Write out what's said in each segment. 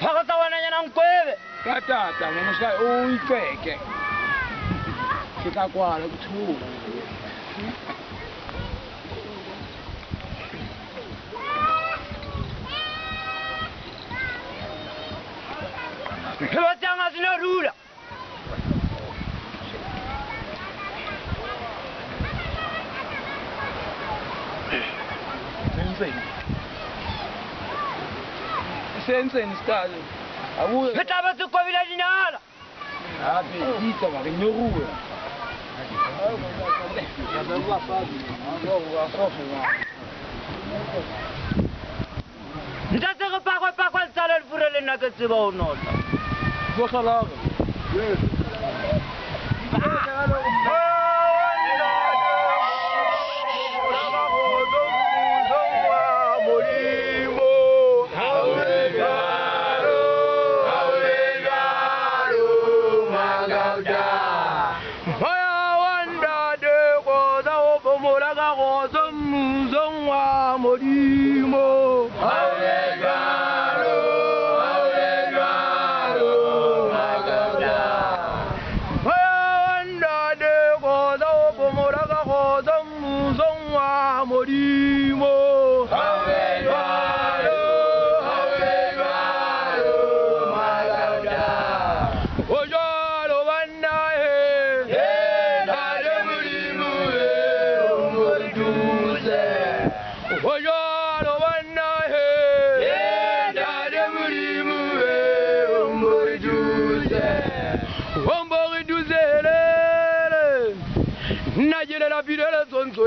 Hakata wana yana nkwebe. Katata mama ska uyikeke. Sikakwala kuthuka. Batanga zinarula. Senseni stadi. Awu. Betaba tu kwa vila dinala. Abi dita ba nyoruwe. Ntatse pa kwa tsala le furele nna ke tseba o nota. Bokhala. Yes.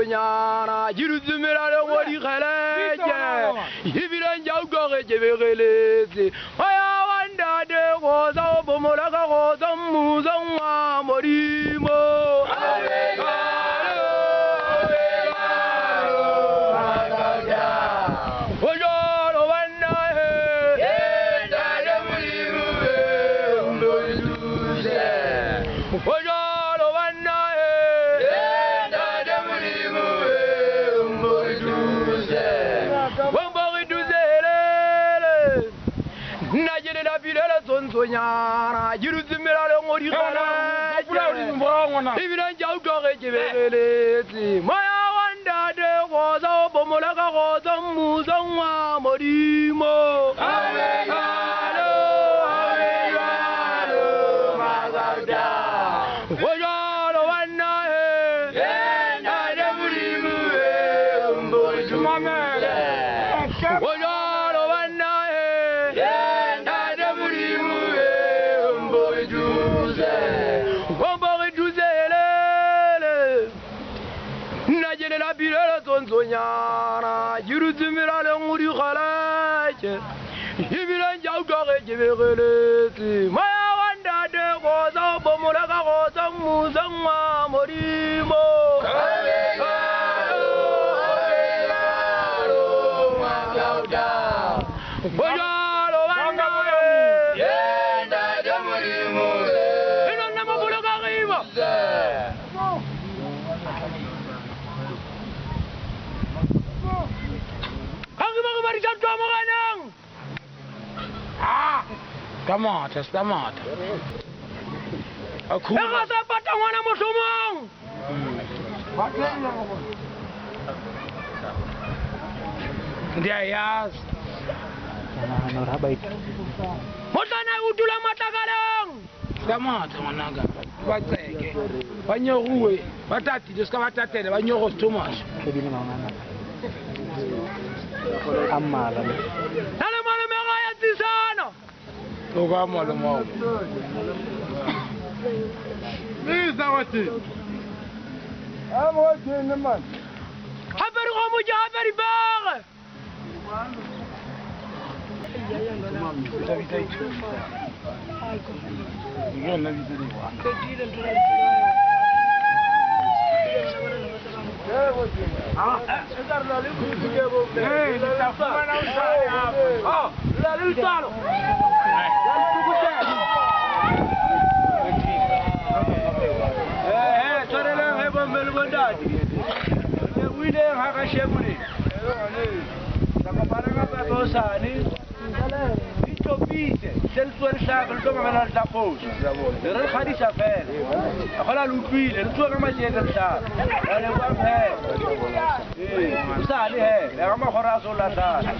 Nyana jiruzumira le wori khaleje ibira njaugo gebegeleze aya wanda de goza bomola ga goza muzo wa morimo Nyana jiruzumira le ngori khaleje ibira njaugo gebegeleze maya wanda de goza bomola ga goza muzo wa morimo Nyana jiruzumira le nguri khalaje ibira njaugo gebegeleze maya wanda de goza bomola ga goza muzo wa morimo Stamata. Akuma. Ega zapata mwana musumong. Dia yas. Motana udula matagalang. Stamata managa. Batseke. Banyoruwe. Batati deska batatele banyoro Thomas. Amala. Nale mwana mega ya tisana. Ogama le mo. Liza wati. Amwati neman. Habari gomu ja habari bare. Itopite sel suel sa ke tlo mamela le taposo le re kgadisa fela a gola le utlwile le tsoga matšee ke letlhana a le kwa mhe o sale he le ga magoro a se o latlhana